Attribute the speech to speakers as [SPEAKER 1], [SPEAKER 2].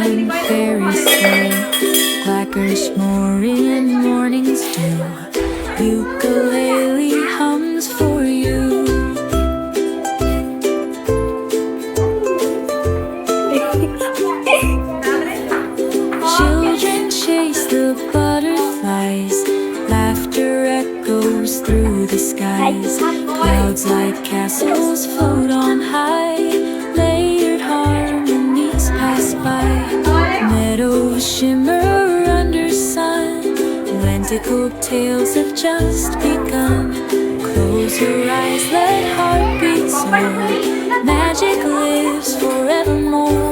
[SPEAKER 1] in fairies say, blackers more in morning's dew. Ukulele hums for you. Children chase the butterflies, laughter echoes through the skies. Clouds like castles float on high, layered harmonies pass by. Meadows shimmer under sun, lenticle tales have just begun. Close your eyes, let heartbeats soar, magic lives forevermore.